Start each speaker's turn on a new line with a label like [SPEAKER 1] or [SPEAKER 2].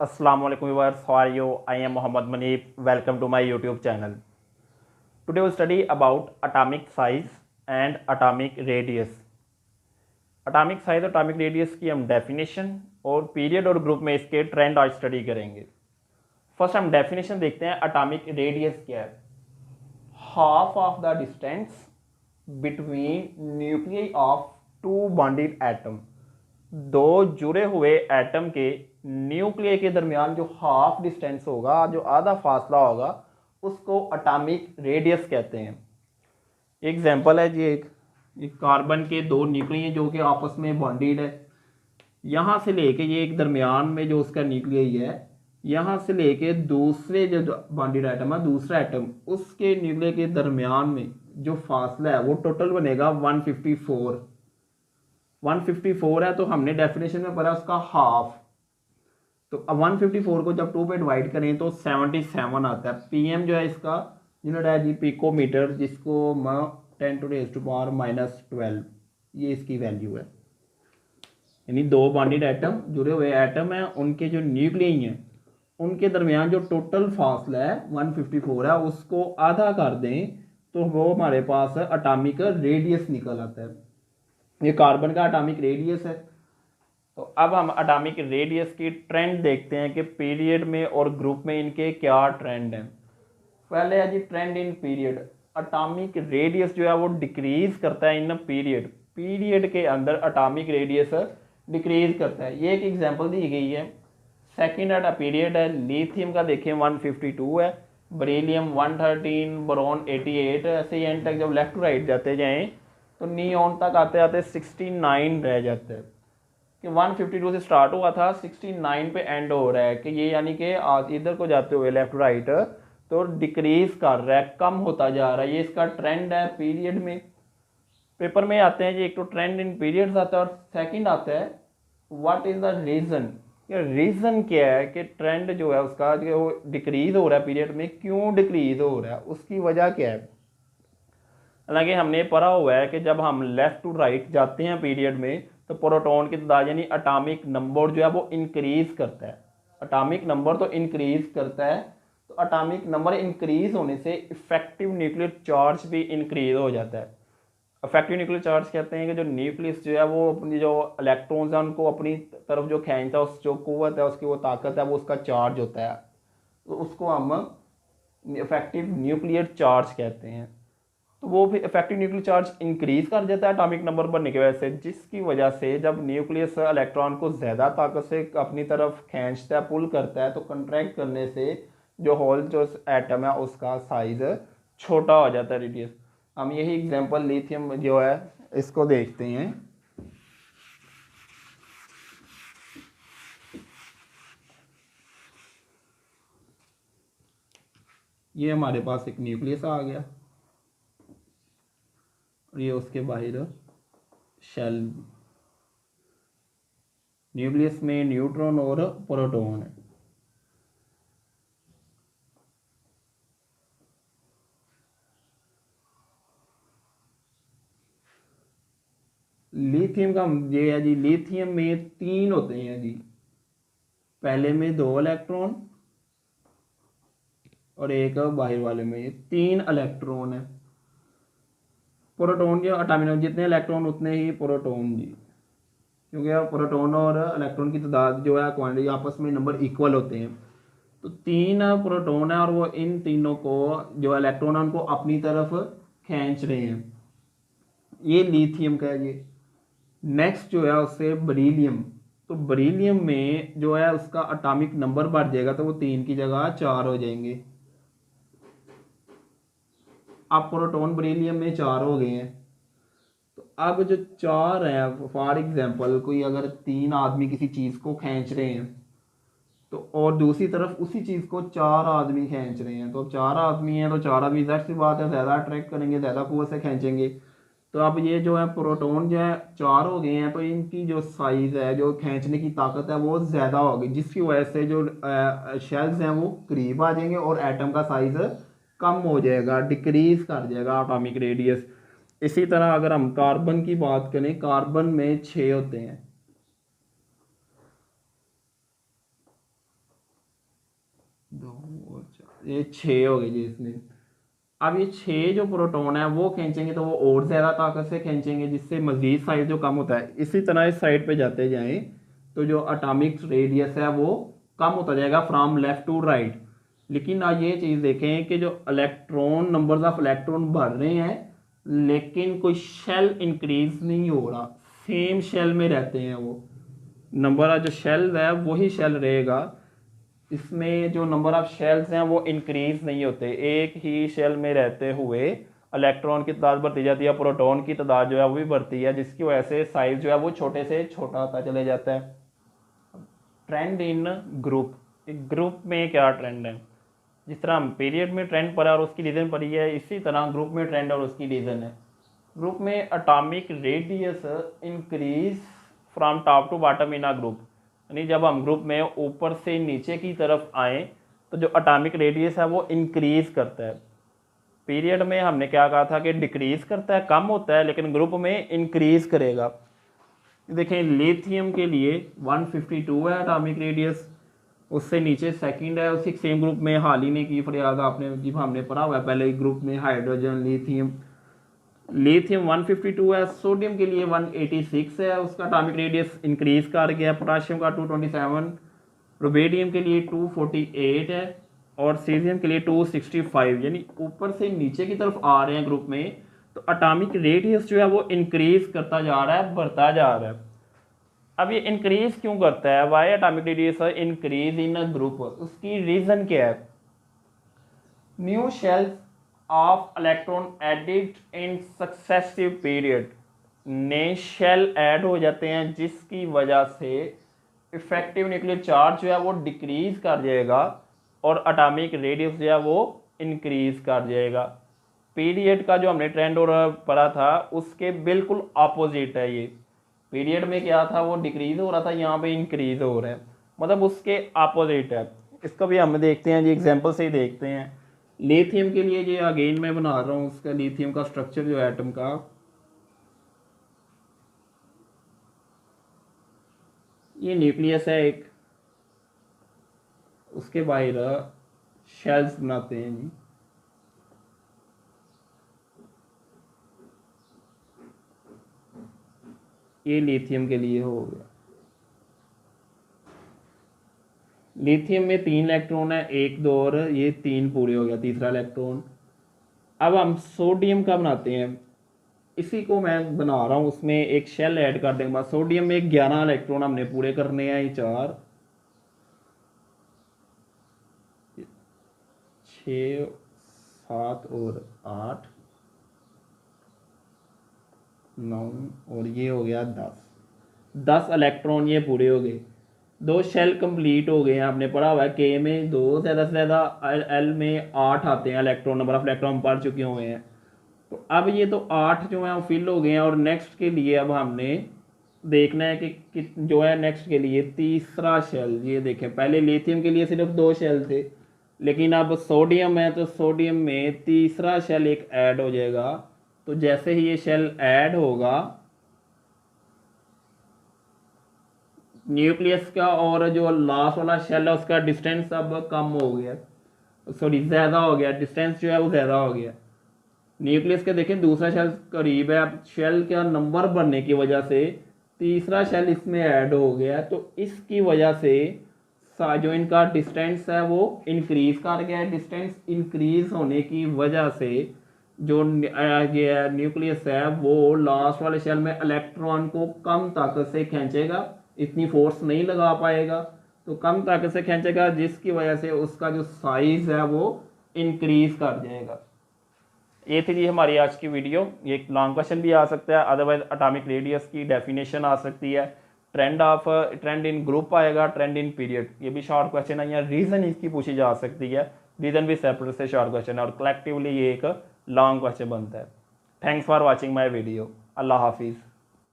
[SPEAKER 1] Assalamu alaikum viewers, how are you? I am Mohammad Manif. Welcome to my YouTube channel. Today we'll study about atomic size and atomic radius. Atomic size और atomic radius की हम definition और period और group में इसके trend आज study करेंगे। First हम डेफिनेशन देखते हैं। एटॉमिक रेडियस क्या है? Half of the distance between nuclei of two bonded atom. दो जुड़े हुए एटम के न्यूक्लियर के दरमियान जो हाफ डिस्टेंस होगा, जो आधा फासला होगा, उसको एटॉमिक रेडियस कहते हैं। एग्जांपल है जी, एक कार्बन के दो न्यूक्लियर जो कि आपस में बॉन्डेड है। यहाँ से लेके ये एक दरमियान में जो उसका न्यूक्लियर है, यहाँ से लेके दूसरे जो बॉन्डेड एटम है, दूसरा एटम, उसके न्यूक्लियर के दरमियान में जो फासला है वो टोटल बनेगा 154। 154 है तो हमने डेफिनेशन में पढ़ा उसका हाफ। तो अब 154 को जब 2 पे डिवाइड करें तो 77 आता है। पीएम जो है इसका यूनिट है जी पिकोमीटर, जिसको 10⁻⁻12 ये इसकी वैल्यू है। यानी दो बॉन्डेड एटम जुड़े हुए एटम हैं, उनके जो न्यूक्लियई हैं उनके दरमियान जो टोटल फासला है 154 है, उसको आधा कर दें तो वो हमारे पास एटॉमिक रेडियस निकल आता है। ये कार्बन का एटॉमिक रेडियस है। तो अब हम एटॉमिक रेडियस की ट्रेंड देखते हैं कि पीरियड में और ग्रुप में इनके क्या ट्रेंड हैं। पहले है जी trend in period. Atomic radius जो है वो डिक्रीज करता है इन पीरियड। पीरियड के अंदर एटॉमिक रेडियस डिक्रीज करता है। ये एक एग्जांपल दी गई है। सेकेंड एट पीरियड है लिथियम का, देखिए 152 है, बेरिलियम 113, बोरॉन 88। ऐसे ही एंड तक जब लेफ्ट टू राइट जाते जाएं तो नियॉन तक आते आते 69 रह जाता है। कि 152 से स्टार्ट हुआ था, 69 पे एंड हो रहा है। कि ये यानी कि इधर को जाते हुए लेफ्ट राइट तो डिक्रीज कर रहा है, कम होता जा रहा है। ये इसका ट्रेंड है पीरियड में। पेपर में आते हैं जी, एक तो ट्रेंड इन पीरियड्स आता है और सेकंड आता है what is the reason. Reason क्या है कि ट्रेंड जो है उसका जो वो डिक्रीज हो रहा है पीरियड में, क्यों डिक्रीज हो रहा है, उसकी वजह क्या है। हालांकि हमने पढ़ा हुआ है कि जब हम लेफ्ट टू राइट जाते हैं पीरियड में तो प्रोटॉन की तादाद यानी एटॉमिक नंबर जो है वो इंक्रीज करता है। एटॉमिक नंबर तो इंक्रीज करता है। तो एटॉमिक नंबर इंक्रीज होने से इफेक्टिव न्यूक्लियर चार्ज भी इंक्रीज हो जाता है। इफेक्टिव न्यूक्लियर चार्ज कहते हैं कि जो न्यूक्लियस जो है वो अपनी जो इलेक्ट्रॉन्स हैं उनको अपनी तरफ जो खींचता है, उस जो कुव्वत है, उसकी वो ताकत है, वो उसका चार्ज होता है। तो उसको हम इफेक्टिव न्यूक्लियर चार्ज कहते हैं। तो वो भी इफेक्टिव न्यूक्लियर चार्ज इंक्रीज कर देता है एटॉमिक नंबर बढ़ने की वजह से, जिसकी वजह से जब न्यूक्लियस इलेक्ट्रॉन को ज़्यादा ताकत से अपनी तरफ खींचता है, पुल करता है, तो कंट्रैक्ट करने से जो होल जो एटम है उसका साइज छोटा हो जाता है, रेडियस। हम यही एग्जांपल लिथियम जो है इसको देखते हैं। ये हमारे पास एक न्यूक्लियस आ गया और ये उसके बाहर शेल। न्यूक्लियस में न्यूट्रॉन और प्रोटॉन है। लिथियम का ये है जी, लिथियम में 3 होते हैं जी। पहले में 2 इलेक्ट्रॉन और एक बाहर वाले में 3 इलेक्ट्रॉन है। प्रोटॉन के एटॉमिक नंबर जितने इलेक्ट्रॉन उतने ही प्रोटॉन जी, क्योंकि प्रोटॉन और इलेक्ट्रॉन की तादाद जो है क्वांटिटी आपस में नंबर इक्वल होते हैं। तो 3 प्रोटॉन है और वो इन तीनों को जो इलेक्ट्रॉन है उनको अपनी तरफ खींच रहे हैं। ये लिथियम का है। ये नेक्स्ट जो है उससे बेरिलियम। तो बेरिलियम में जो है उसका एटॉमिक नंबर बढ़ जाएगा, तो वो 3 की जगह 4 हो जाएंगे। अब प्रोटॉन बेरिलियम में 4 हो गए हैं। तो अब जो 4 है, फॉर एग्जांपल कोई अगर 3 आदमी किसी चीज़ को खींच रहे हैं तो और दूसरी तरफ उसी चीज़ को 4 आदमी खींच रहे हैं, तो 4 आदमी हैं तो 4 आदमी जाहिर सी बात है ज़्यादा अट्रैक्ट करेंगे, ज़्यादा कुव्वत से खींचेंगे। तो अब ये जो है प्रोटॉन जो है 4 हो गए हैं, तो इनकी जो साइज़ है, जो खींचने की ताकत है, वो ज़्यादा होगी, जिसकी वजह से जो शेल्स हैं वो करीब आ जाएंगे और एटम का साइज़ कम हो जाएगा, डिक्रीज कर जाएगा एटॉमिक रेडियस। इसी तरह अगर हम कार्बन की बात करें, कार्बन में 6 होते हैं। 2 और 4, ये 6 हो गए जी इसमें। अब ये 6 जो प्रोटॉन है वो खींचेंगे तो वो और ज़्यादा ताकत से खींचेंगे, जिससे मजीद साइज जो कम होता है। इसी तरह इस साइड पे जाते जाएं तो जो एटॉमिक रेडियस है वो कम होता जाएगा फ्रॉम लेफ्ट टू राइट। लेकिन आज ये चीज़ देखें कि जो इलेक्ट्रॉन नंबर्स ऑफ इलेक्ट्रॉन बढ़ रहे हैं लेकिन कोई शेल इंक्रीज नहीं हो रहा, सेम शेल में रहते हैं वो। नंबर ऑफ जो शेल है वही शेल रहेगा, इसमें जो नंबर ऑफ शेल्स हैं वो इंक्रीज नहीं होते, एक ही शेल में रहते हुए इलेक्ट्रॉन की तादाद बढ़ती जाती है, प्रोटॉन की तादाद जो है वो भी बढ़ती है, जिसकी वजह से साइज जो है वो छोटे से छोटा होता चले जाता है। ट्रेंड इन ग्रुप, एक ग्रुप में क्या ट्रेंड है, जिस तरह हम पीरियड में ट्रेंड पढ़ा और उसकी रीज़न पढ़ी है, इसी तरह ग्रुप में ट्रेंड और उसकी रीज़न है। ग्रुप में atomic radius increase from top to bottom in a group, यानी जब हम ग्रुप में ऊपर से नीचे की तरफ आए तो जो एटॉमिक रेडियस है वो इंक्रीज करता है। पीरियड में हमने क्या कहा था कि डिक्रीज करता है, कम होता है, लेकिन ग्रुप में इंक्रीज करेगा। देखें लिथियम के लिए 152 है एटॉमिक रेडियस, उससे नीचे सेकंड है, उसी सेम ग्रुप में हाल ही ने की फरियाद आपने जब हमने पढ़ा हुआ है पहले ग्रुप में हाइड्रोजन लिथियम 152 है। सोडियम के लिए 186 है, उसका एटॉमिक रेडियस इंक्रीज कर गया। पोटाशियम का 227, रुबेडियम के लिए 248 है और सीजियम के लिए 265, यानी ऊपर से नीचे की तरफ आ रहे हैं ग्रुप में तो एटॉमिक रेडियस जो है वो इंक्रीज करता जा रहा है, बढ़ता जा रहा है। अब ये इंक्रीज क्यों करता है, why atomic radius increase in a group, उसकी रीजन क्या है। New shells of electron added in successive period, नए शेल ऐड हो जाते हैं जिसकी वजह से इफेक्टिव न्यूक्लियर चार्ज जो है वो डिक्रीज कर जाएगा और एटॉमिक रेडियस जो है वो इंक्रीज कर जाएगा। पीरियड का जो हमने ट्रेंड और पढ़ा था उसके बिल्कुल अपोजिट है ये। पीरियड में क्या था, वो डिक्रीज हो रहा था, यहाँ पे इंक्रीज हो रहा है, मतलब उसके अपोजिट है। इसको भी हम देखते हैं जी, एग्जांपल से ही देखते हैं। लिथियम के लिए ये अगेन मैं बना रहा हूँ उसका लिथियम का स्ट्रक्चर जो है एटम का, ये न्यूक्लियस है एक, उसके बाहर शेल्स बनाते हैं जी। ये लिथियम के लिए हो गया। लिथियम में 3 इलेक्ट्रॉन है, 1 2 और ये 3 पूरे हो गया, तीसरा इलेक्ट्रॉन। अब हम सोडियम का बनाते हैं, इसी को मैं बना रहा हूँ, उसमें एक शेल ऐड कर देंगे। सोडियम में 11 इलेक्ट्रॉन हमने पूरे करने हैं, ये 4 6 7 और 8 9 और ये हो गया 10 इलेक्ट्रॉन ये पूरे हो गए। 2 शेल कंप्लीट हो गए हैं, आपने पढ़ा हुआ है के में 2 ज़्यादा से ज़्यादा, एल में 8 आते हैं इलेक्ट्रॉन, नंबर ऑफ इलेक्ट्रॉन पढ़ चुके हुए हैं। तो अब ये तो 8 जो है वो फिल हो गए हैं और नेक्स्ट के लिए अब हमने देखना है कि जो है नेक्स्ट के लिए तीसरा शेल। ये देखें पहले लिथियम के लिए सिर्फ 2 शेल थे, लेकिन अब सोडियम है तो सोडियम में तीसरा शेल एक ऐड हो जाएगा। तो जैसे ही ये शेल ऐड होगा न्यूक्लियस का और जो लास्ट वाला शेल है उसका डिस्टेंस अब कम हो गया, सॉरी ज़्यादा हो गया, डिस्टेंस जो है वो ज़्यादा हो गया। न्यूक्लियस के देखें दूसरा शेल करीब है, अब शेल का नंबर बढ़ने की वजह से तीसरा शेल इसमें ऐड हो गया, तो इसकी वजह से जो इनका डिस्टेंस है वो इंक्रीज कर गया है। डिस्टेंस इंक्रीज होने की वजह से जो न्यूक्लियस है वो लास्ट वाले शेल में इलेक्ट्रॉन को कम ताकत से खींचेगा, इतनी फोर्स नहीं लगा पाएगा, तो कम ताकत से खींचेगा, जिसकी वजह से उसका जो साइज है वो इंक्रीज कर जाएगा। ये थी जी हमारी आज की वीडियो। ये एक लॉन्ग क्वेश्चन भी आ सकता है, अदरवाइज एटॉमिक रेडियस की डेफिनेशन आ सकती है, ट्रेंड इन ग्रुप आएगा, ट्रेंड इन पीरियड, ये भी शॉर्ट क्वेश्चन है, या रीज़न इसकी पूछी जा सकती है, रीज़न भी सेपरेट से शॉर्ट क्वेश्चन है और कलेक्टिवली ये एक लॉन्ग क्वेश्चन बनता है। Thanks for watching my video. अल्लाह हाफिज़।